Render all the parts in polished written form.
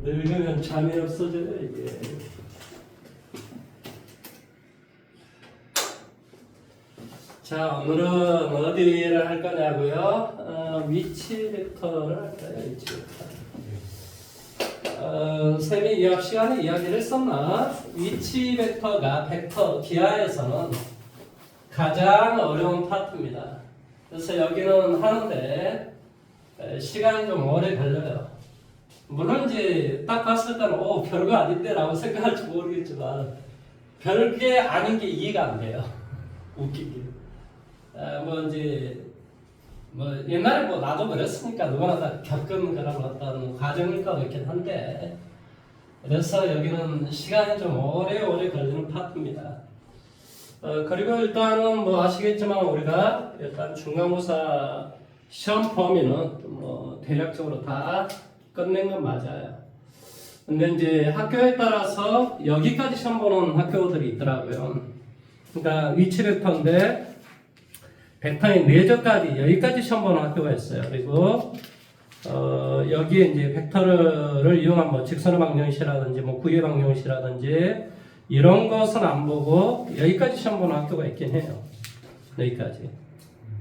늙으면 잠이 없어져요 이게. 자, 오늘은 어디를 할 거냐고요? 위치 벡터를 할 거예요. 위치 벡터. 쌤이 이학 시간에 이야기를 했었나? 위치 벡터가 벡터 기하에서는 가장 어려운 파트입니다. 그래서 여기는 하는데 시간이 좀 오래 걸려요. 물론 이제 딱 봤을 때는 별거 아닌데 라고 생각할지 모르겠지만 별게 아닌 게 이해가 안 돼요. 웃기게. 뭐 이제 뭐 옛날에 뭐 나도 그랬으니까 누구나 다 겪은 그런 어떤 과정일 것 같긴 한데, 그래서 여기는 시간이 좀 오래 걸리는 파트입니다. 그리고 일단은 뭐 아시겠지만 우리가 일단 중간고사 시험 범위는 뭐 대략적으로 다 끝낸 건 맞아요. 근데 이제 학교에 따라서 여기까지 시험 보는 학교들이 있더라고요. 그러니까 위치 벡터인데 벡터의 내적까지 여기까지 시험 보는 학교가 있어요. 그리고 여기에 이제 벡터를 이용한 뭐 직선의 방정식이라든지 뭐 구의 방정식이라든지 이런 것은 안 보고 여기까지 시험 보는 학교가 있긴 해요. 여기까지.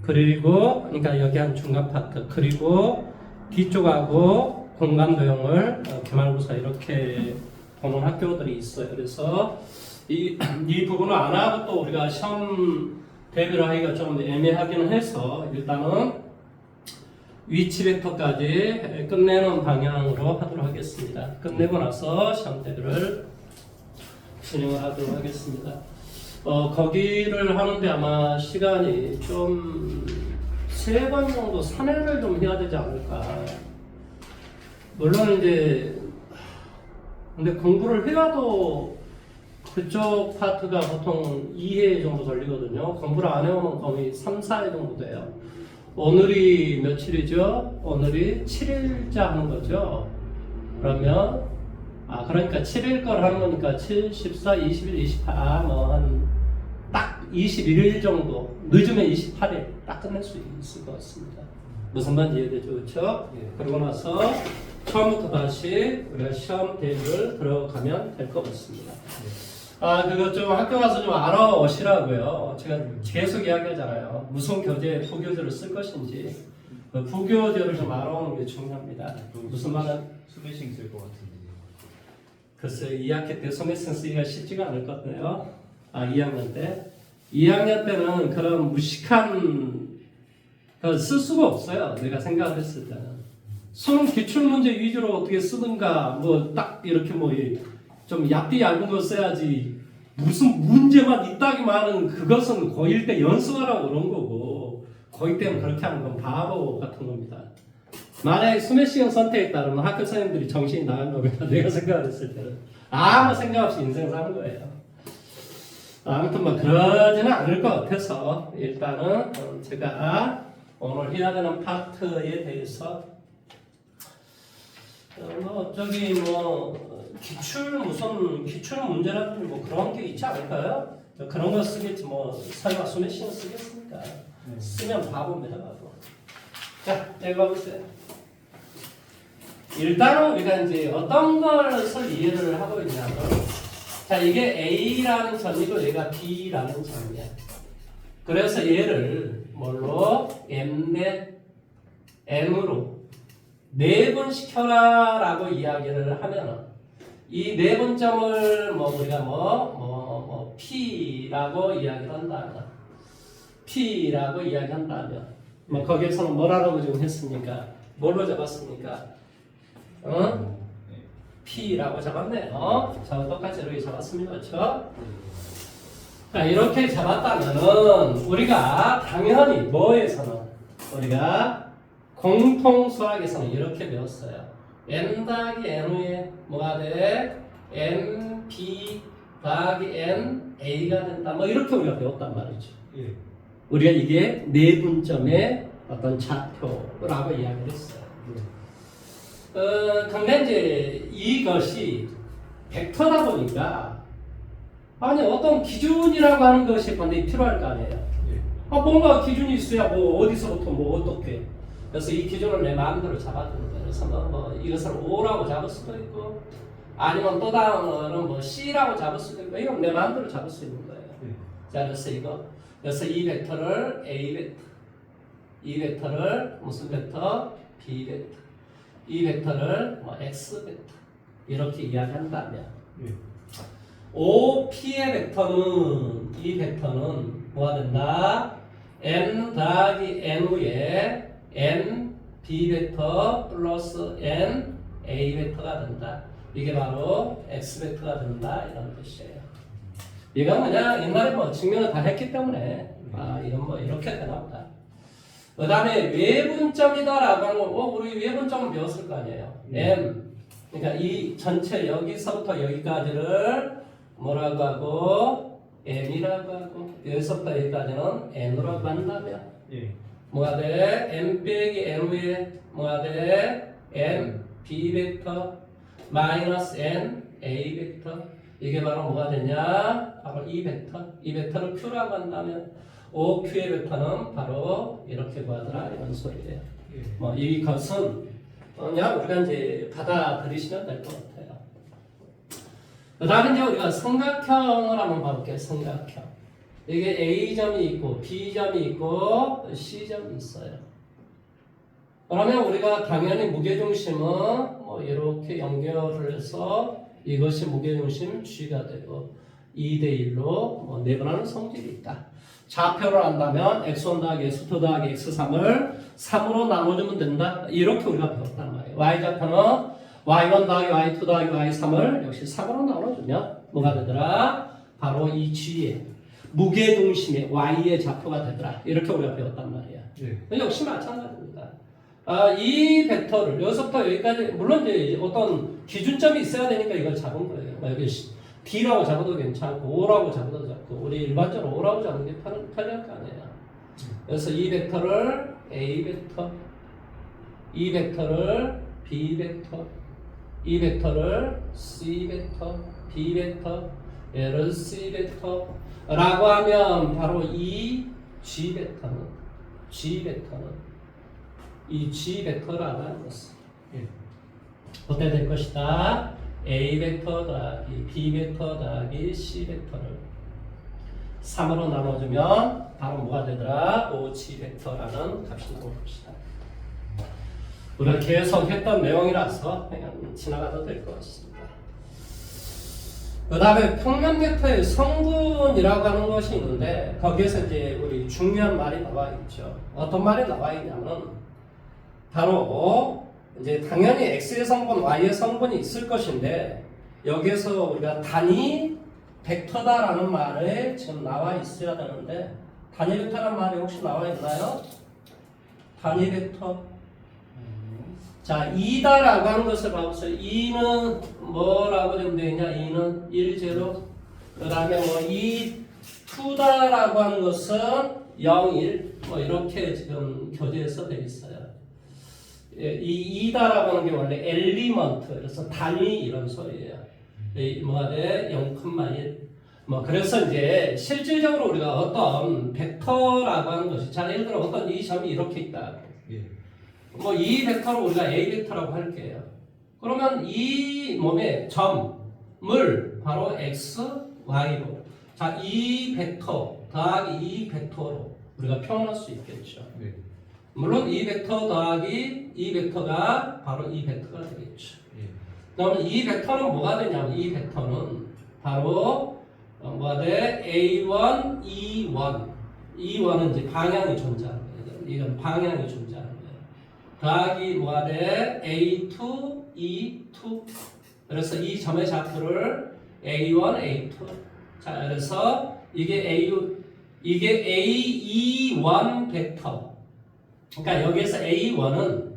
그리고 그러니까 여기 한 중간 파트, 그리고 뒤쪽하고 공간 도형을 기말고사 이렇게 보는 학교들이 있어요. 그래서 이 부분을 안 하고 또 우리가 시험 대비를 하기가 좀 애매하기는 해서 일단은 위치 벡터까지 끝내는 방향으로 하도록 하겠습니다. 끝내고 나서 시험 대비를 진행을 하도록 하겠습니다. 거기를 하는데 아마 시간이 좀 3번 정도 산행을 좀 해야 되지 않을까. 물론 이제 근데 공부를 해와도 그쪽 파트가 보통 2회 정도 걸리거든요. 공부를 안 해오면 거의 3, 4회 정도 돼요. 오늘이 며칠이죠? 오늘이 7일자 하는 거죠. 그러면 그러니까 7일 걸 하는 거니까 7, 14, 21, 28 뭐 한 딱 21일 정도, 늦으면 28일 딱 끝낼 수 있을 것 같습니다. 무슨 말인지 이해되죠? 그렇죠? 예. 그러고 나서 처음부터 다시 우리가 시험 대비를 들어가면 될 것 같습니다. 그거 좀 학교 가서 좀 알아오시라고요. 제가 계속 이야기하잖아요. 무슨 교재, 부교재를 쓸 것인지. 그 부교재를 좀 알아오는 게 중요합니다. 무슨 말은? 스매싱 쓸 것 같은데. 글쎄, 2학기 때 스매싱 쓰기가 쉽지가 않을 것 같네요. 2학년 때. 2학년 때는 그런 무식한 쓸 수가 없어요. 내가 생각을 했을 때는. 수능 기출문제 위주로 어떻게 쓰든가, 뭐 딱 이렇게 뭐 좀 얇은 거 써야지. 무슨 문제만 이따기만은 그것은 고1 때 연습하라고 그런 거고, 고2 때는 그렇게 하는 건 바보 같은 겁니다. 만약에 스매싱을 선택했다면 학교 선생님들이 정신이 나간 겁니다. 내가 생각을 했을 때는. 아무 생각 없이 인생 사는 거예요. 아무튼 뭐 그러지는 않을 것 같아서 일단은 제가 오늘 해야 되는 파트에 대해서 저기 뭐 기출 문제라든지 뭐 그런 게 있지 않을까요? 그런 거 쓰겠지 뭐 설마 스매싱 쓰겠습니까? 쓰면 바보입니다, 바보. 자, 여기 봐보세요. 일단은 우리가 이제 어떤 것을 이해를 하고 있냐면, 자, 이게 A라는 점이고 얘가 B라는 점이야. 그래서 얘를 뭘로? M으로 내분시켜라 라고 이야기를 하면은 이 내분점을 우리가 P라고 이야기를 한다면, 거기에서는 뭐라고 지금 했습니까? 뭘로 잡았습니까? P라고 잡았네요. 자, 똑같이 이렇게 잡았습니다. 그렇죠? 자, 이렇게 잡았다면은 우리가 당연히 뭐에서는 우리가 공통 수학에서는 이렇게 배웠어요. n 더하기 n 후에 뭐가 돼? n b 더하기 n a가 된다. 뭐 이렇게 우리가 배웠단 말이죠. 예. 우리가 이게 내분점의 어떤 좌표라고 이야기를 했어요. 근데 이제 이것이 벡터다 보니까 어떤 기준이라고 하는 것이 반드시 필요할 거 아니에요. 뭔가 기준이 있어야 뭐 어디서부터 뭐 어떻게. 그래서 이 기준을 내 마음대로 잡아주는 거예요. 그래서 뭐 이것을 O라고 잡을 수도 있고 아니면 또 다른 거는 뭐 C라고 잡을 수도 있고 이건 내 마음대로 잡을 수 있는 거예요. 자, 그래서 그래서 이 벡터를 A 벡터, 이 벡터를 무슨 벡터? B 벡터, 이 벡터를 뭐 X 벡터 이렇게 이야기한다면 OP의 벡터는 이 벡터는 뭐가 된다? N 더하기 N의 N B 벡터 플러스 N A 벡터가 된다. 이게 바로 X 벡터가 된다 이런 뜻이에요. 이건 그냥 옛날에 뭐 증명을 다 했기 때문에 이건 뭐 이렇게 되나 보다. 그 다음에 외분점이다라고 하는 건 우리 외분점을 배웠을 거 아니에요. M 그러니까 이 전체 여기서부터 여기까지를 뭐라고 하고 M이라고 하고 여기서부터 여기까지는 N으로 만나면 뭐가 돼? M 빼기 N에 뭐가 돼? N B 벡터 마이너스 N A 벡터 이게 바로 뭐가 되냐? 바로 이 벡터. 이 벡터를 Q라고 한다면 OQ의 벡터는 바로 이렇게 구하더라 이런 소리예요. 뭐 이것은 그냥 우리가 이제 받아들이시면 될 것 같아요. 그 다음에 이제 우리가 삼각형을 한번 봐볼게요. 삼각형. 이게 A점이 있고 B점이 있고 C점이 있어요. 그러면 우리가 당연히 무게중심은 뭐 이렇게 연결을 해서 이것이 무게중심 G가 되고 2대1로 뭐 내분하는 성질이 있다. 좌표를 한다면 x1 더하기 x2 더하기 x3을 3으로 나눠주면 된다. 이렇게 우리가 배웠단 말이에요. y좌표는 y1 더하기 y2 더하기 y3을 역시 3으로 나눠주면 뭐가 되더라? 바로 이 G의 무게중심의 y의 좌표가 되더라. 이렇게 우리가 배웠단 말이에요. 역시 마찬가지입니다. 이 벡터를 여기서부터 여기까지 물론 이제 어떤 기준점이 있어야 되니까 이걸 잡은 거예요. 여기 D라고 잡아도 괜찮고 O라고 잡아도 좋고 우리 일반적으로 O라고 잡는 게 편할 거 아니에요. 그래서 이 벡터를 A 벡터, 이 벡터를 B 벡터, 이 벡터를 C 벡터, B 벡터, 얘를 C 벡터라고 하면 바로 이 G 벡터는 이 G 벡터라고 하는 것은 어떻게 될 것이다? A 벡터 더하기 B 벡터 더하기 C 벡터를 3으로 나눠주면 바로 뭐가 되더라? OG 벡터라는 값이 나올 것이다. 우리가 계속 했던 내용이라서 그냥 지나가도 될 것 같습니다. 그 다음에 평면 벡터의 성분이라고 하는 것이 있는데 거기에서 이제 우리 중요한 말이 나와 있죠. 어떤 말이 나와 있냐면 바로 이제 당연히 X의 성분, Y의 성분이 있을 것인데 여기에서 우리가 단위 벡터다라는 말에 지금 나와 있어야 되는데 단위 벡터라는 말이 혹시 나와 있나요? 단위 벡터. 자, 2다라고 하는 것을 봐보세요. 2는 뭐라고 되면 되냐? 2는 1, 0. 그 다음에 뭐 2다라고 하는 것은 0, 1. 뭐 이렇게 지금 교재에서 되어 있어요. 이 2다라고 하는 게 원래 엘리먼트, 그래서 단위 이런 소리예요. 뭐가 돼? 0,1. 뭐 그래서 이제 실질적으로 우리가 어떤 벡터라고 하는 것이 자 예를 들어 어떤 이 점이 이렇게 있다. 뭐 이 벡터를 우리가 A 벡터라고 할게요. 그러면 이 몸의 점을 바로 X, Y로 자 이 벡터 더하기 이 벡터로 우리가 표현할 수 있겠죠. 물론 이 벡터 더하기 이 벡터가 바로 이 벡터가 되겠죠. 그러면 이 벡터는 뭐가 되냐면 이 벡터는 바로 뭐가 돼? A1, E1. E1은 이제 방향이 존재하는 거예요. 이건 방향이 존재하는 거예요. 더하기 뭐가 돼? A2, E2. 그래서 이 점의 좌표를 A1, A2. 자, 그래서 이게 A2, 벡터. 그러니까 여기에서 A1은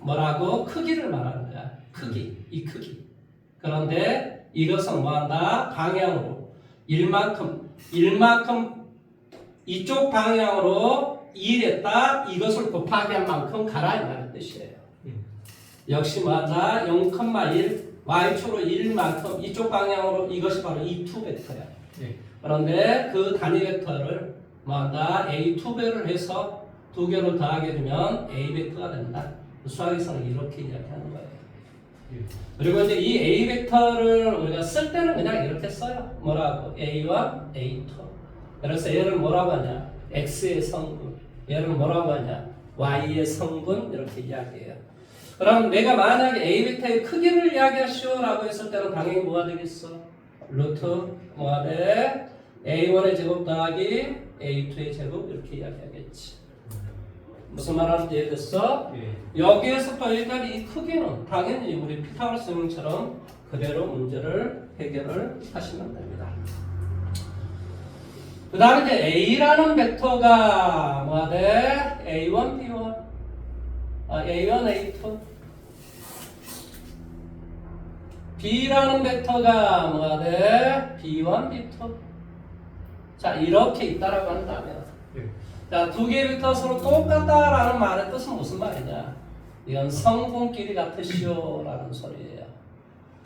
뭐라고? 크기를 말하는 거야. 크기. 이 크기. 그런데 이것은 뭐한다? 방향으로. 일만큼 이쪽 방향으로 일했다. 이것을 곱하기 한 만큼 가라. 이 말의 뜻이에요. 역시 뭐한다? 0,1 Y축으로 1만큼 이쪽 방향으로 이것이 바로 E2 벡터야. 그런데 그 단위 벡터를 뭐한다? A2배를 해서 두 개를 더하게 되면 A 벡터가 된다. 수학에서는 이렇게 이야기하는 거예요. 그리고 이제 이 A 벡터를 우리가 쓸 때는 그냥 이렇게 써요. 뭐라고? A1, A2. 그래서 얘를 뭐라고 하냐? X의 성분. 얘를 뭐라고 하냐? Y의 성분. 이렇게 이야기해요. 그럼 내가 만약에 A 벡터의 크기를 이야기하시오라고 했을 때는 당연히 뭐가 되겠어? 루트 뭐가 돼? A1의 제곱 더하기 A2의 제곱 이렇게 이야기하겠지. 무슨 말하는지 이해됐어? 여기에서부터 여기까지 이 크기는 당연히 우리 피타고라스 형처럼 그대로 문제를 해결을 하시면 됩니다. 그 다음에 이제 A라는 벡터가 뭐가 돼? A1, B1 A1, A2 B라는 벡터가 뭐가 돼? B1, B2 자 이렇게 있다라고 한다면 자, 두 개의 벡터가 서로 똑같다라는 말의 뜻은 무슨 말이냐? 이건 성분끼리 같으시오라는 소리예요.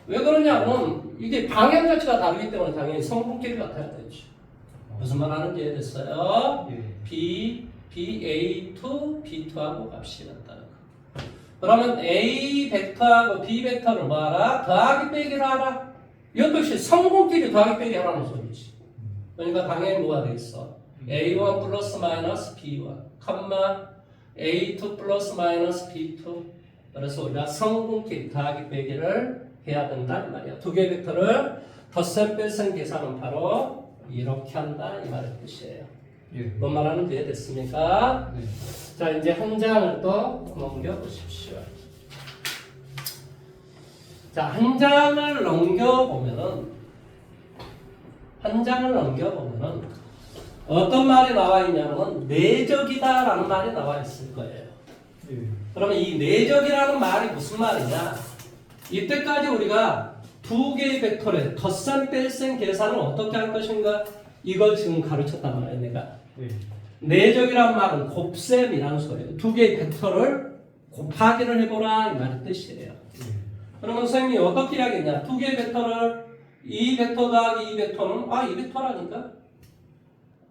왜 그러냐면 이게 방향 자체가 다르기 때문에 당연히 성분끼리 같아야 되지. 무슨 말 하는지 이해됐어요? B, A2, B2하고 값이 같다. 그러면 A 벡터하고 B 벡터를 뭐 하라? 더하기 빼기를 하라. 이것도 성분끼리 더하기 빼기 하라는 소리지. 그러니까 당연히 뭐가 되겠어? A1 플러스 마이너스 B1, A2 플러스 마이너스 B2. 그래서 우리가 성분끼리 더하기 빼기를 해야 된다 이 말이야. 두 개의 벡터를 덧셈 뺄셈 계산은 바로 이렇게 한다 이 말의 뜻이에요. 뭔 말하는지 이해됐습니까? 자 이제 한 장을 또 넘겨 보십시오. 자 한 장을 넘겨 보면은 어떤 말이 나와 있냐면 내적이다라는 말이 나와 있을 거예요. 그러면 이 내적이라는 말이 무슨 말이냐? 이때까지 우리가 두 개의 벡터의 덧셈 뺄셈 계산을 어떻게 할 것인가? 이걸 지금 가르쳤단 말이에요, 내가. 내적이라는 말은 곱셈이라는 소리예요. 두 개의 벡터를 곱하기를 해보라 이 말의 뜻이에요. 그러면 선생님이 어떻게 하겠냐? 두 개의 벡터를 이 벡터 더하기 이 벡터는 이 벡터라니까?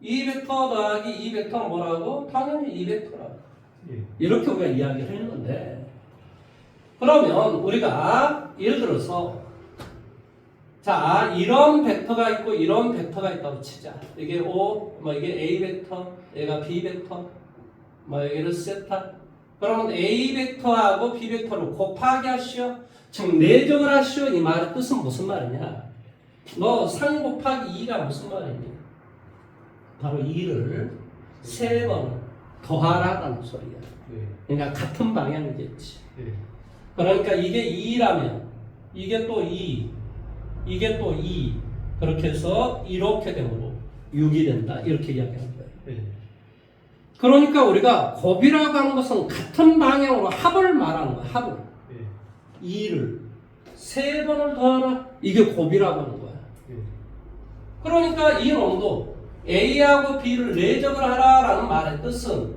이 벡터 더하기 이 벡터는 뭐라고? 당연히 이 벡터라고. 이렇게 우리가 이야기를 했는데 그러면 우리가 예를 들어서 자 이런 벡터가 있고 이런 벡터가 있다고 치자. 이게 O, 이게 A 벡터, 얘가 B 벡터, 여기를 세타. 그러면 A 벡터하고 B 벡터를 곱하기 하시오. 지금 내적을 하시오. 이 말의 뜻은 무슨 말이냐? 너 3 곱하기 2가 무슨 말이니? 바로 2를 3번 더하라는 소리야. 그러니까 같은 방향이겠지. 그러니까 이게 2라면 이게 또 2, 이게 또 2. 그렇게 해서 이렇게 되므로 6이 된다. 이렇게 이야기하는 거예요. 그러니까 우리가 곱이라고 하는 것은 같은 방향으로 합을 말하는 거야. 합을. 2를 3번을 더하라. 이게 곱이라고 하는 거야. 그러니까 이 놈도 A하고 B를 내적을 하라라는 말의 뜻은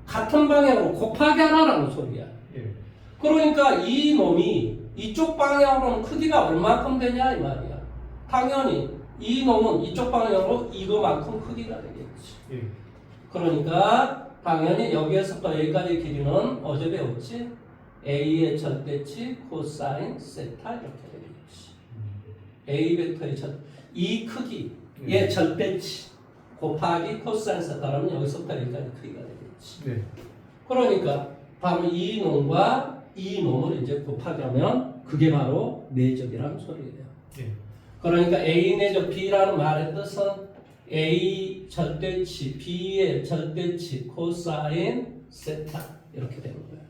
같은 방향으로 곱하기 하라라는 소리야. 그러니까 이 놈이 이쪽 방향으로는 크기가 얼마큼 되냐 이 말이야. 당연히 이 놈은 이쪽 방향으로 이거만큼 크기가 되겠지. 그러니까 당연히 여기에서부터 여기까지 길이는 어제 배웠지? A의 절대치 코사인 세타 이렇게 되겠지. A 벡터의 이 크기의 절대치 곱하기 코사인 세타라면 여기서부터 여기까지 크기가 되겠지. 그러니까 바로 이 놈과 이 놈을 이제 곱하기 하면 그게 바로 내적이라는 소리예요. 그러니까 A 내적 B라는 말의 뜻은 A 절대치 B의 절대치 코사인 세타 이렇게 되는 거예요.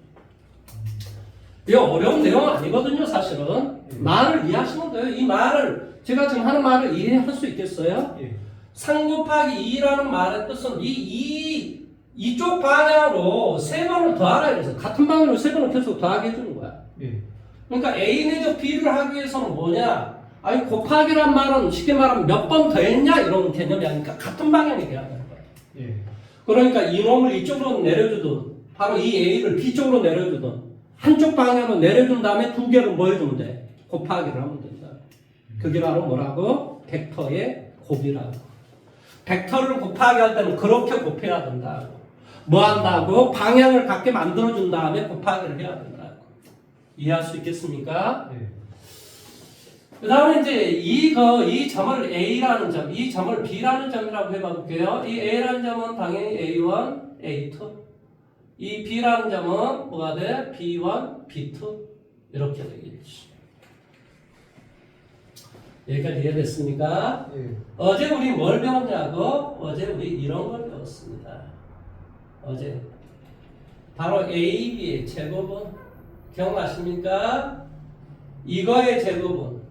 이거 어려운 내용 아니거든요, 사실은. 말을 이해하시면 돼요. 이 말을 제가 지금 하는 말을 이해할 수 있겠어요? 3 곱하기 2라는 말의 뜻은 이쪽 방향으로 3번을 더하라 이래서 같은 방향으로 3번을 계속 더하게 해주는 거야. 그러니까 A 내적 B를 하기 위해서는 뭐냐? 아니 곱하기란 말은 쉽게 말하면 몇 번 더했냐 이런 개념이 아니니까 같은 방향이 돼야 되는 거야. 그러니까 이놈을 이쪽으로 내려주든 바로 이 A를 B쪽으로 내려주든 한쪽 방향으로 내려준 다음에 두 개를 뭐 해주면 돼? 곱하기를 하면 된다. 그게 바로 뭐라고? 벡터의 곱이라고. 벡터를 곱하기 할 때는 그렇게 곱해야 된다고. 뭐 한다고? 방향을 갖게 만들어준 다음에 곱하기를 해야 된다고. 이해할 수 있겠습니까? 네. 그 다음에 이제 이 점을 A라는 점, 이 점을 B라는 점이라고 해볼게요. 이 A라는 점은 당연히 A1, A2. 이 B라는 점은 뭐가 돼? B1, B2. 이렇게 되겠지. 여기까지 이해됐습니까? 네. 어제 우리 뭘 배웠냐고? 어제 우리 이런 걸 배웠습니다. 어제. 바로 AB의 제곱은 기억나십니까? 이거의 제곱은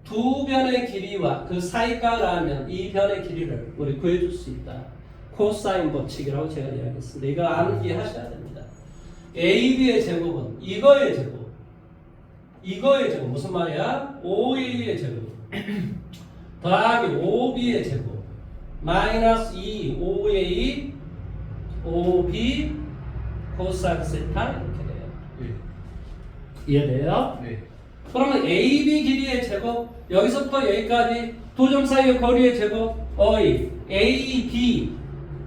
두 변의 길이와 그 사이가를 알면 이 변의 길이를 우리 구해줄 수 있다. 코사인 법칙이라고 제가 이야기했습니다. 이거 암기하셔야 됩니다. AB의 제곱은 이거의 제곱. 이거의 제곱 무슨 말이야? OA의 제곱 더하기 OB의 제곱 마이너스 2 OA OB 코사인 세타 이렇게 돼요. 네. 이해돼요? 네. 그러면 AB 길이의 제곱 여기서부터 여기까지 두 점 사이의 거리의 제곱 어이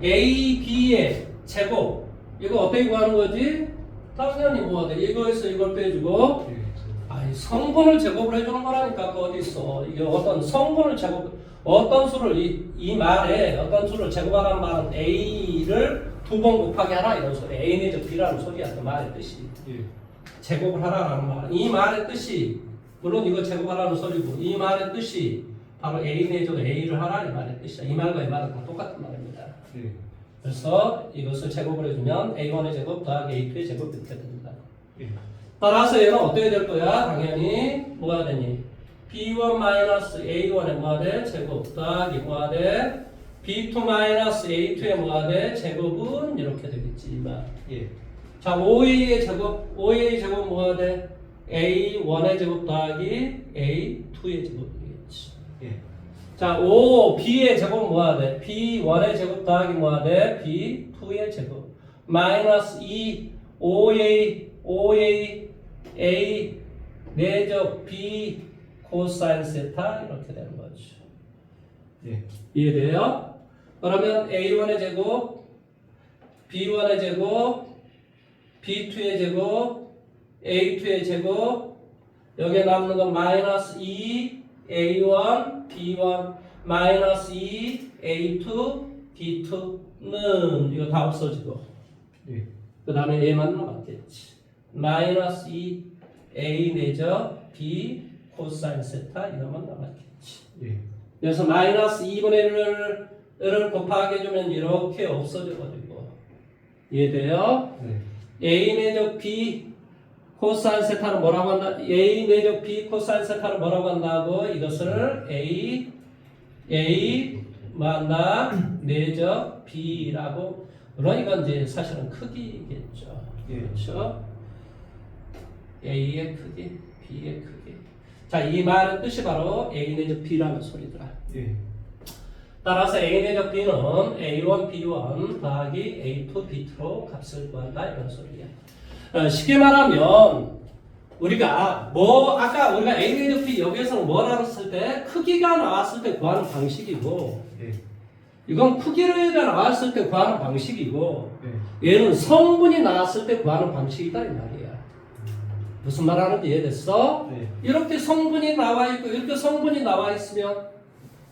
AB의 제곱 이거 어떻게 구하는 거지? 당연히 뭐가 돼? 이거에서 이걸 빼주고 네. 아니 성분을 제곱을 해주는 거라니까 그 어디 있어? 이게 어떤 성분을 제곱 어떤 수를 이 말에 어떤 수를 제곱하라는 말은 A를 두 번 곱하기 하라 이런 소리. A 내적 B라는 소리야 그 말의 뜻이. 예. 제곱을 하라는 말. 이 말의 뜻이 물론 이거 제곱하라는 소리고 이 말의 뜻이 바로 A 내적 A를 하라 이 말의 뜻이야. 이 말과 이 말은 다 똑같은 말입니다. 예. 그래서 이것을 제곱을 해주면 A1의 제곱 더하기 A2의 제곱 이렇게 됩니다. 예. 따라서 얘는 어떻게 될 거야? 당연히 뭐가 되니? B1-A1에 뭐가 돼? 제곱 더하기 뭐가 돼? B2-A2에 뭐가 돼? 제곱은 이렇게 되겠지. 예. 자, OA의 제곱 뭐가 돼? A1의 제곱 더하기 A2의 제곱 되겠지. 예. 자, B의 제곱 뭐가 돼? B1의 제곱 더하기 뭐가 돼? B2의 제곱 마이너스 2 OA A 내적 B 코사인 세타 이렇게 되는 거죠. 예. 이해돼요? 그러면 A1의 제곱, B1의 제곱, B2의 제곱, A2의 제곱 여기에 남는 건 마이너스 2 A1, B1 마이너스 2 A2, B2는 이거 다 없어지고 예. 그 다음에 얘만 남았겠지. 마이너스 2 A 내적 B 코사인 세타 이거만 남았겠지. 예. 그래서 마이너스 2분의 1을 곱하게 해주면 이렇게 없어져가지고 이해돼요? 네. A 내적 B 코사인 세타는 뭐라고 한다? A 내적 B 코사인 세타를 뭐라고 한다고? 이것을 A 만나 내적 B라고. 물론 이건 이제 사실은 크기겠죠. 예. 그렇죠? A의 크기, B의 크기. 자, 이 말의 뜻이 바로 A 내적 B라는 소리더라. 예. 따라서 A 내적 B는 A1, B1 더하기 A2, B2로 값을 구한다 이런 소리야. 쉽게 말하면 우리가 아까 우리가 A 내적 B 여기에서는 뭐 나왔을 때 크기가 나왔을 때 구하는 방식이고 예. 이건 크기가 나왔을 때 구하는 방식이고 예. 얘는 성분이 나왔을 때 구하는 방식이다 이 말이야. 무슨 말 하는지 이해됐어? 네. 이렇게 성분이 나와 있고 이렇게 성분이 나와 있으면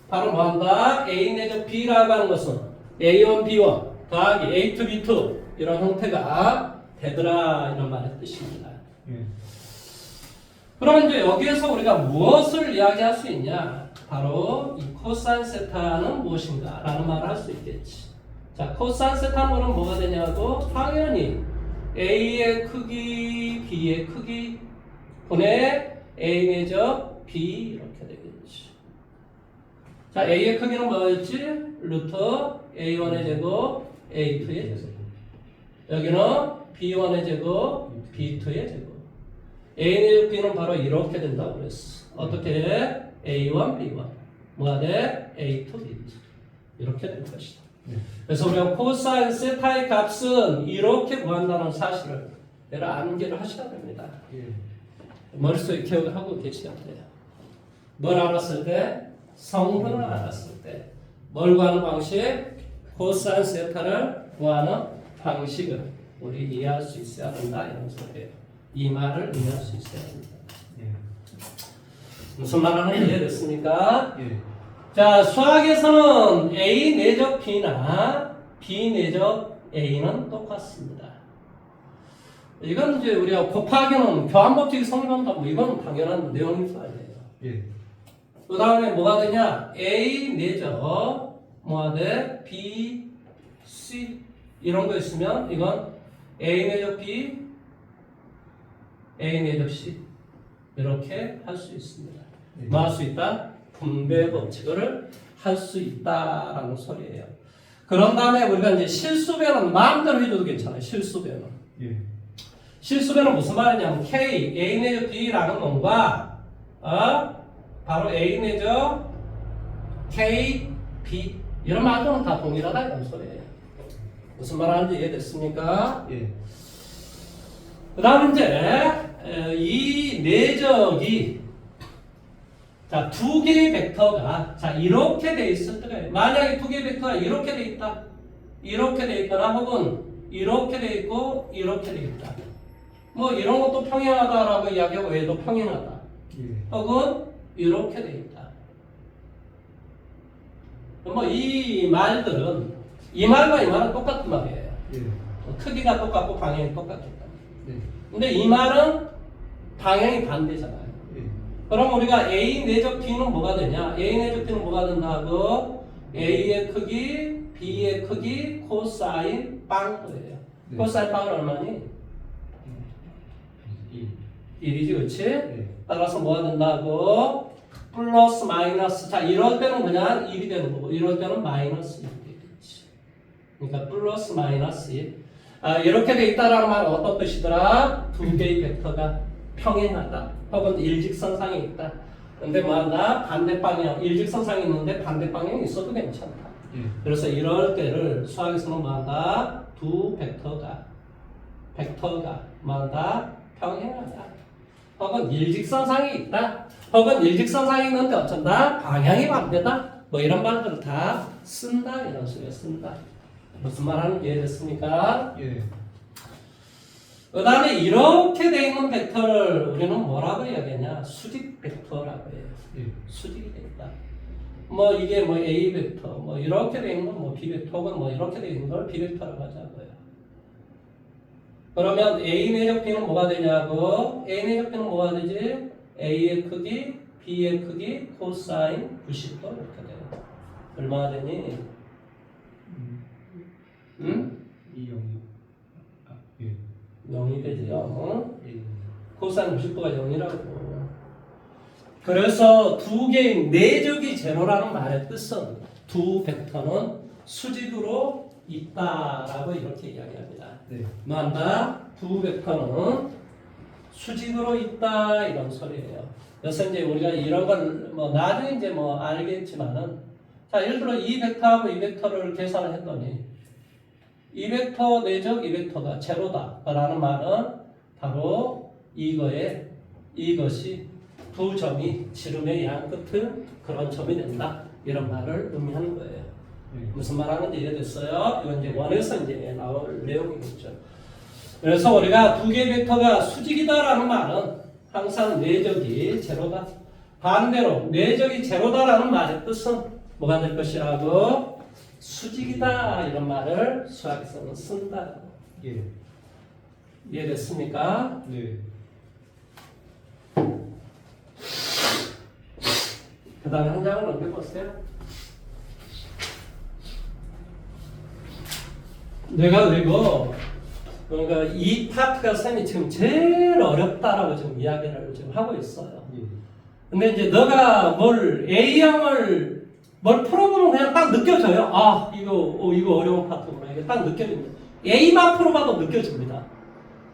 바로 뭐한다? A 내적 B라고 하는 것은 A1, B1 더하기 A2, B2 이런 형태가 되더라 이런 말의 뜻입니다. 예. 그럼 이제 여기에서 우리가 무엇을 이야기할 수 있냐? 바로 이 코사인 세타는 무엇인가? 라는 말을 할 수 있겠지. 자, 코사인 세타는 뭐가 되냐고? 당연히 A의 크기, B의 크기 분의 A 내적 B 이렇게 되겠지. 자, A의 크기는 뭐였지? 루트 A1의 제곱, A2의 제곱. 여기는 B1의 제곱, B2의 제곱. A 내적 B는 바로 이렇게 된다고 그랬어. 어떻게 해? A1, B1. 뭐가 돼? A2, B2. 이렇게 될 것이다. 네. 그래서 우리가 코사인 세타의 값은 이렇게 구한다는 사실을 여러분 암기를 하셔야 됩니다. 예. 머릿속에 기억을 하고 계셔야 돼요. 뭘 알았을 때? 성분을 알았을 때. 뭘 구하는 방식? 코사인 세타를 구하는 방식을 우리 이해할 수 있어야 한다 이런 소리예요. 이 말을 이해할 수 있어야 합니다. 예. 무슨 말하는지 이해됐습니까? 예. 자, 수학에서는 A 내적 B나 B 내적 A는 똑같습니다. 이건 이제 우리가 곱하기는 교환법칙이 성립한다. 뭐 이건 당연한 내용인 거 아니에요. 예. 그 다음에 뭐가 되냐? A 내적 뭐가 돼? B, C 이런 거 있으면 이건 A 내적 B, A 내적 C 이렇게 할 수 있습니다. 네. 뭐 할 수 있다? 분배 법칙을 할 수 있다라는 소리예요. 그런 다음에 우리가 이제 실수배는 마음대로 해줘도 괜찮아요. 실수배는. 예. 실수배는 무슨 말이냐면 K, A 내적 B라는 놈과 바로 A 내적 K, B 이런 말들은 다 동일하다 이런 소리예요. 무슨 말 하는지 이해됐습니까? 예. 그 다음 이제 이 내적이 자, 두 개의 벡터가 자 이렇게 돼 있을 때가 만약에 두 개의 벡터가 이렇게 돼 있다 이렇게 돼 있거나 혹은 이렇게 돼 있고 이렇게 돼 있다 뭐 이런 것도 평행하다라고 이야기하고 얘도 평행하다 예. 혹은 이렇게 돼 있다 뭐 이 말들은 이 말과 이 말은 똑같은 말이에요. 예. 크기가 똑같고 방향이 똑같겠다. 네. 근데 이 말은 방향이 반대잖아요. 예. 그럼 우리가 A 내적 B는 뭐가 되냐? A 내적 B는 뭐가 된다고? A의 크기, B의 크기, 코사인 빵이에요. 네. 코사인 빵은 얼마니? 1이지, 그렇지? 네. 따라서 뭐가 된다고? 플러스 마이너스. 자, 이럴 때는 그냥 1이 되는 거고, 이럴 때는 마이너스 1이 되겠지. 그러니까 플러스 마이너스 1. 이렇게 돼 있다라는 말은 어떤 뜻이더라? 두 개의 벡터가 평행하다. 혹은 일직선상에 있다. 근데 뭐한다? 반대 방향. 일직선상에 있는데 반대 방향이 있어도 괜찮다. 예. 그래서 이럴 때를 수학에서는 뭐한다? 두 벡터가 뭐한다? 평행하다. 혹은 일직선상에 있다. 혹은 일직선상에 있는데 어쩐다? 방향이 반대다. 뭐 이런 말들을 다 쓴다. 이런 식으로 쓴다. 무슨 말 하는지 이해됐습니까? 예. 그 다음에 이렇게 돼 있는 벡터를 우리는 뭐라고 이야기하냐? 수직 벡터라고 해요. 예. 수직이 돼 있다. 뭐 이게 뭐 A 벡터, 뭐 이렇게 돼 있는 건 뭐 B 벡터, 혹은 뭐 이렇게 돼 있는 걸 B 벡터라고 하자고요. 그러면 A 내적 B는 뭐가 되냐고? A 내적 B는 뭐가 되지? A의 크기, B의 크기, 코사인 90도 이렇게 돼요. 얼마나 되니? 응? 2, 0, 6. 예. 0이 되지요. 예. 코사인 90도가 0이라고. 그래서 두 개의 내적이 제로라는 말의 뜻은 두 벡터는 수직으로 있다라고 이렇게 이야기합니다. 네. 뭐한다? 두 벡터는 수직으로 있다 이런 소리예요. 그래서 이제 우리가 이런 걸 뭐 나중에 이제 뭐 알겠지만은 자 예를 들어 이 벡터하고 이 벡터를 계산을 했더니 이 벡터 내적 이 벡터가 제로다라는 말은 바로 이것이 두 점이 지름의 양 끝은 그런 점이 된다 이런 말을 의미하는 거예요. 예. 무슨 말 하는지 이해됐어요? 이건 이제 원에서 이제 나올 내용이겠죠. 그래서 우리가 두 개의 벡터가 수직이다라는 말은 항상 내적이 제로다. 반대로 내적이 제로다라는 말의 뜻은 뭐가 될 것이라고? 수직이다 이런 말을 수학에서는 쓴다. 예. 이해됐습니까? 네. 그 다음에 한 장을 넘겨보세요. 내가 그리고 그러니까 이 파트가 쌤이 지금 제일 어렵다라고 지금 이야기를 지금 하고 있어요. 예. 근데 이제 너가 뭘 A형을 뭘 풀어보면 그냥 딱 느껴져요. 아 이거 어려운 파트구나. 이게 딱 느껴집니다. A만 풀어봐도 느껴집니다.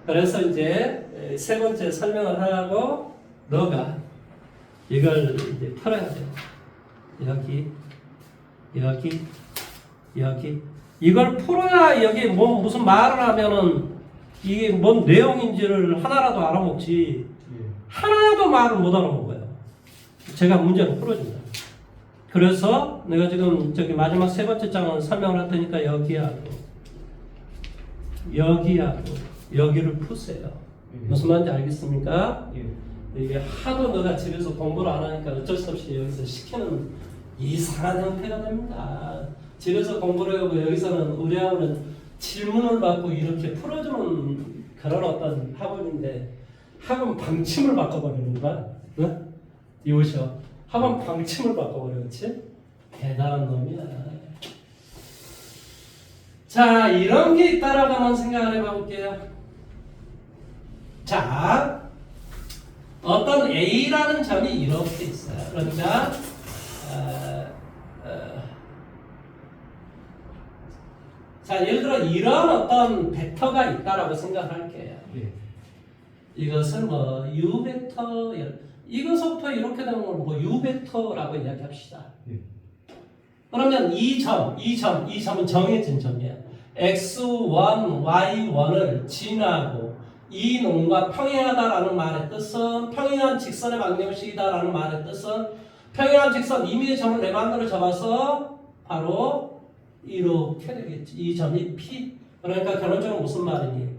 그래서 이제 세 번째 설명을 하고 너가 이걸 이제 풀어야 돼요. 여기 이걸 풀어야 여기 뭐 무슨 말을 하면은 이게 뭔 내용인지를 하나라도 알아먹지 예. 하나도 말을 못 알아먹어요. 제가 문제를 풀어줍니다. 그래서 내가 지금 저기 마지막 세 번째 장은 설명을 할 테니까 여기하고 여기하고 여기를 푸세요. 무슨 말인지 알겠습니까? 예. 이게 하도 너가 집에서 공부를 안 하니까 어쩔 수 없이 여기서 시키는 이상한 형태가 됩니다. 집에서 공부를 하고 여기서는 우리하고는 질문을 받고 이렇게 풀어주는 그런 어떤 학원인데 학원 방침을 바꿔버리는 거야. 응? 이오셔. 학원 방침을 바꿔버려, 그렇지? 대단한 놈이야. 자, 이런 게 있다라고 한번 생각을 해볼게요. 자, 어떤 A라는 점이 이렇게 있어요. 그러니까 자, 예를 들어 이런 어떤 벡터가 있다라고 생각할게요. 예. 이것을 뭐 U 벡터 이것부터 이렇게 되는 걸 뭐 U 벡터라고 이야기합시다. 예. 그러면 이 점은 정해진 점이에요. x1, y1을 지나고 이 놈과 평행하다라는 말의 뜻은 평행한 직선의 방정식이다라는 말의 뜻은 평행한 직선 임의의 점을 내 마음대로 잡아서 바로 이렇게 되겠지. 이 점이 P. 그러니까 결론적으로 무슨 말이니?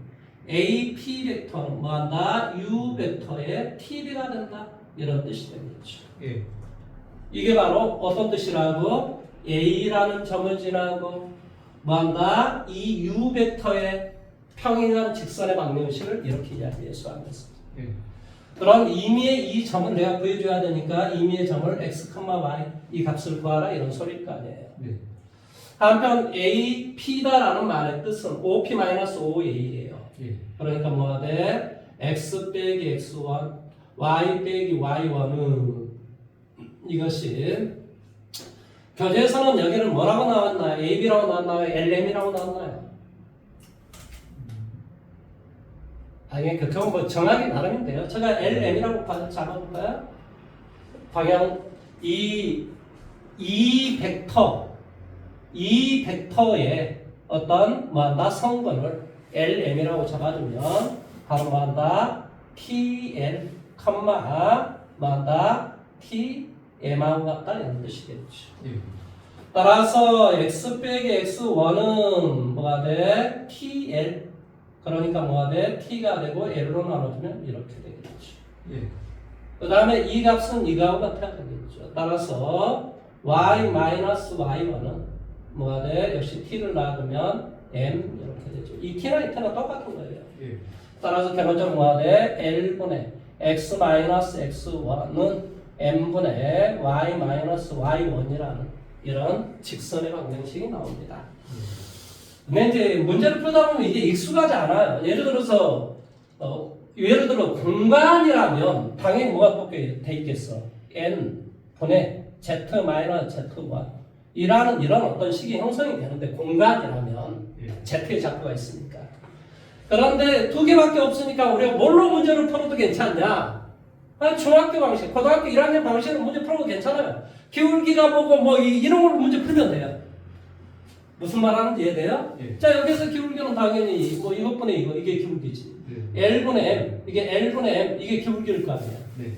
AP 벡터는 뭐한다? U 벡터의 TB가 된다. 이런 뜻이 되겠죠. 예. 이게 바로 어떤 뜻이라고? A라는 점을 지나고 뭐한다? 이 U 벡터의 평행한 직선의 방정식을 이렇게 이야기할 수 있습니다. 예. 그런 임의의 이 점을 내가 구해줘야 되니까 임의의 점을 x, y 이 값을 구하라 이런 소리일 거 아니에요. 네. 한편 AP다라는 말의 뜻은 OP-5A예요. 예. 그러니까 뭐가 돼? x 빼기 x1, y 빼기 y1은 이것이 교재에서는 여기를 뭐라고 나왔나요? AB라고 나왔나요? LM이라고 나왔나요? 아니, 그건 뭐 정하기 나름인데요. 제가 LM이라고 잡아볼까요? 방향 이 벡터의 어떤 뭐한다 성분을 LM이라고 잡아주면 바로 뭐한다 TL, 뭐한다 TM하고 같다 이런 뜻이겠죠. 예. 따라서 x 빼기 x1은 뭐가 돼? TL. 그러니까 뭐가 돼? t가 되고 l로 나눠주면 이렇게 되겠죠. 예. 그 다음에 이 값은 이거하고 같아야 되겠죠. 따라서 y-y1은 뭐가 돼? 역시 t를 놔두면 m 이렇게 되죠. 이 t나 이 t가 똑같은 거예요. 예. 따라서 결론적으로 뭐가 돼? l분의 x-x1은 m분의 y-y1이라는 이런 직선의 방정식이 나옵니다. 근데 이제 문제를 풀다 보면 이게 익숙하지 않아요. 예를 들어서 예를 들어 공간이라면 당연히 뭐가 똑같게 돼 있겠어? n 분의 z 마이너스 z1 이라는 이런 어떤 식이 형성이 되는데 공간이라면 z의 작부가 있으니까. 그런데 두 개밖에 없으니까 우리가 뭘로 문제를 풀어도 괜찮냐? 중학교 방식, 고등학교 1학년 방식으로 문제 풀어도 괜찮아요. 기울기가 보고 뭐 이런 걸로 문제 풀면 돼요. 무슨 말 하는지 이해돼요? 예. 자, 여기서 기울기는 당연히 뭐 이것분의 이게 기울기지. 네. L분의 M, 이게 L분의 M, 이게 기울기일 거 아니야. 네.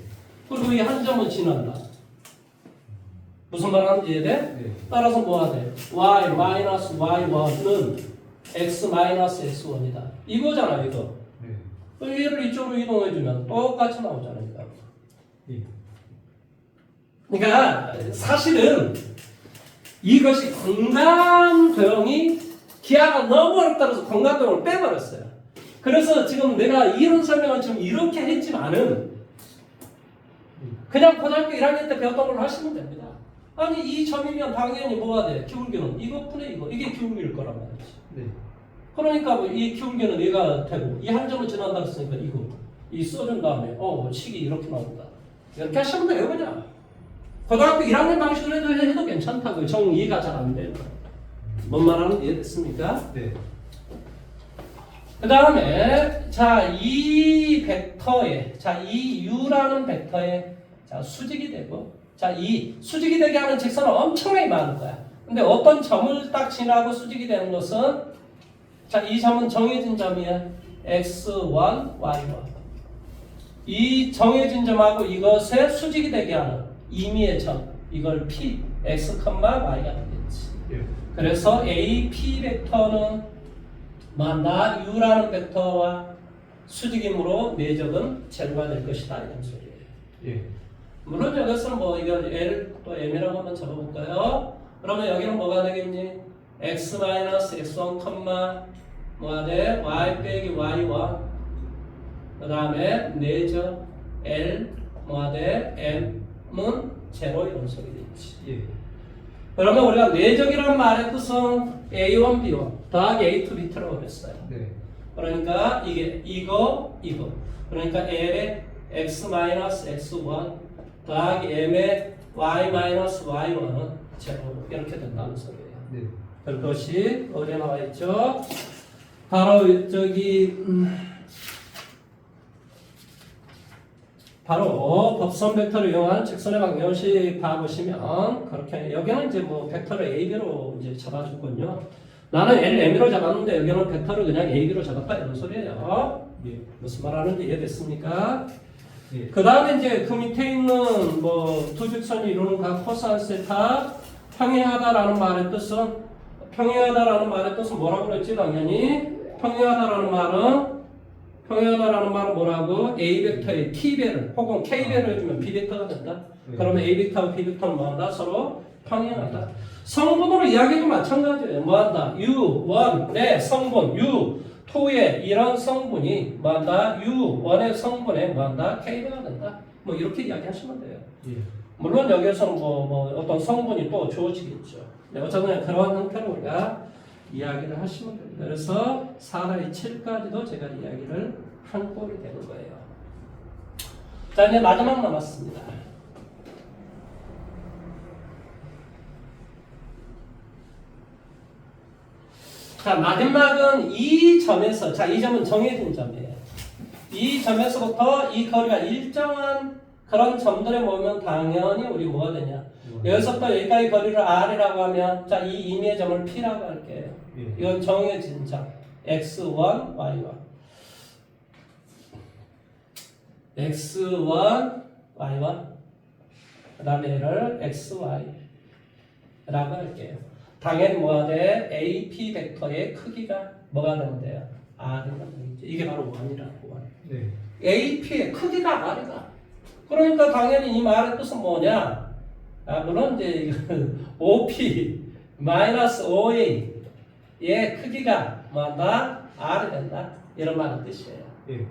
그리고 이 한 점은 지난다. 무슨 말 하는지 이해돼? 네. 따라서 뭐가 돼? y-y1은 x-x1이다. 이거잖아, 이거. 네. 그럼 얘를 이쪽으로 이동해주면 똑같이 나오잖아, 이거. 예. 그러니까 사실은 이것이 공간도형이 기하가 너무 어렵다 해서 공간도형을 빼버렸어요. 그래서 지금 내가 이런 설명을 지금 이렇게 했지만은 그냥 고등학교 1학년 때 배웠던 걸로 하시면 됩니다. 아니 이 점이면 당연히 뭐가 돼? 기울기는 이것분의 이거 이게 기울기일 거란 말이지. 네. 그러니까 뭐 이 기울기는 얘가 되고 이 한 점을 지난다 했으니까 이거 이 써준 다음에 식이 이렇게 나온다. 이렇게 하시면 돼요 그냥. 고등학교 1학년 방식으로 해도 괜찮다고요. 정 이해가 잘 안 돼요. 뭔 말하는지 이해됐습니까? 네. 그 다음에 이 벡터에 이 U라는 벡터에 수직이 되고 이 수직이 되게 하는 직선은 엄청나게 많을 거야. 근데 어떤 점을 딱 지나고 수직이 되는 것은 이 점은 정해진 점이야. x1, y1. 이 정해진 점하고 이것에 수직이 되게 하는 임의의 점 이걸 p, x, y가 되겠지. 예. 그래서 a, p 벡터는 뭐한다? U라는 벡터와 수직이므로 내적은 제로가 될 것이다 이런 소리예요. 예. 물론 여기서는 뭐 이걸 L 또 M이라고 한번 적어볼까요? 그러면 여기는 뭐가 되겠니? x-x1, 뭐가 돼? y 빼기 y1 그 다음에 내적 L 뭐가 돼? M은 제로 이런 소리 되지. 예. 그러면 우리가 내적이라는 말의 뜻은 A1, B1 더하기 A2, B2라고 그랬어요. 네. 그러니까 이게 이거 그러니까 L의 x-x1 더하기 M의 y-y1은 제로 이렇게 된다는 소리예요. 네. 그것이 어디에 나와 있죠? 바로 저기 바로 법선 벡터를 이용한 직선의 방정식 봐보시면 그렇게 여기는 이제 뭐 벡터를 A, B로 이제 잡아줬군요. 나는 L, M으로 잡았는데 여기는 벡터를 그냥 A, B로 잡았다 이런 소리예요. 예. 무슨 말하는지 이해됐습니까? 예. 그 다음에 이제 그 밑에 있는 뭐 두 직선이 이루는 각 코사인 세타 평행하다라는 말의 뜻은 뭐라고 그랬지 당연히 평행하다라는 말은 뭐라고? A 벡터의 T배를 혹은 K배를 해주면 B 벡터가 된다. 네. 그러면 A 벡터와 B 벡터는 뭐한다? 서로 평행하다. 성분으로 이야기도 마찬가지예요. 뭐한다? U1의 성분 U2의 이런 성분이 뭐한다? U1의 성분에 뭐한다? K배가 된다. 뭐 이렇게 이야기하시면 돼요. 예. 물론 여기에서는 뭐 어떤 성분이 또 주어지겠죠. 네, 어쨌든 그런 형태로 우리가 이야기를 하시면 됩니다. 그래서 4의 7까지도 제가 이야기를 한 꼴이 되는 거예요. 자, 이제 마지막 남았습니다. 자, 마지막은 이 점에서, 자, 이 점은 정해진 점이에요. 이 점에서부터 이 거리가 일정한 그런 점들에 모이면 당연히 우리 뭐가 되냐? 여기서부터 여기까지 거리를 R이라고 하면, 자, 이 임의의 점을 P라고 할게요. 예. 이건 정해진 점. X1, Y1. X1, Y1. 그 다음에 얘를 XY라고 할게요. 당연히 뭐가 돼? AP 벡터의 크기가 뭐가 되는데요? R이라고 되겠죠. 이게 바로 1이라고. 네. AP의 크기가 R이다. 그러니까 당연히 이 말의 뜻은 뭐냐? 물론 이제 OP 마이너스 OA의 크기가 뭐한다? R이 된다. 이런 말의 뜻이에요. 예.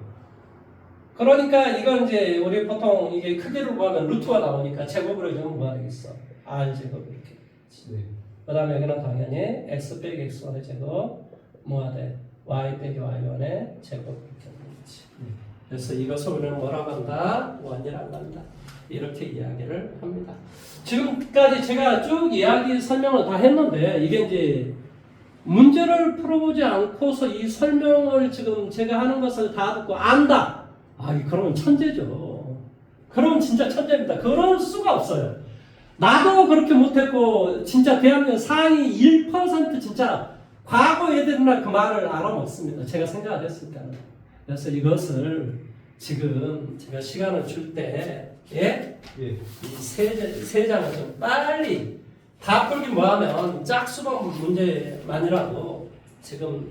그러니까 이건 이제 우리 보통 이게 크기를 구하면 루트가 나오니까 제곱으로 해주면 뭐가 되겠어? R 제곱 이렇게. 네. 그 다음에 여기는 당연히 x 빼기 x1의 제곱 뭐가 돼? y 빼기 y1의 제곱 이렇게 되겠지. 그래서 이것을 우리는 뭐라고 한다? 원이라고 한다. 이렇게 이야기를 합니다. 지금까지 제가 쭉 이야기 설명을 다 했는데 이게 이제 문제를 풀어보지 않고서 이 설명을 지금 제가 하는 것을 다 듣고 안다. 그러면 천재죠. 그러면 진짜 천재입니다. 그럴 수가 없어요. 나도 그렇게 못했고 진짜 대한민국 상위 1% 진짜 과거 애들이나 그 말을 알아먹습니다. 제가 생각을 했을 때는. 그래서 이것을 지금 제가 시간을 줄 때 예? 예. 이 세 장을 좀 빨리 다 풀기 뭐하면 짝수번 문제만이라도 지금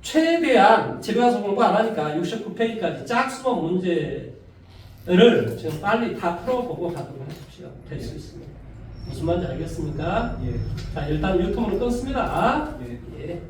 최대한 집에 가서 공부 안 하니까 69페이지까지 짝수번 문제를 지금 빨리 다 풀어보고 가도록 하십시오. 될 수 있습니다. 무슨 말인지 알겠습니까? 예. 자, 일단 유튜브를 끊습니다. 예. 예.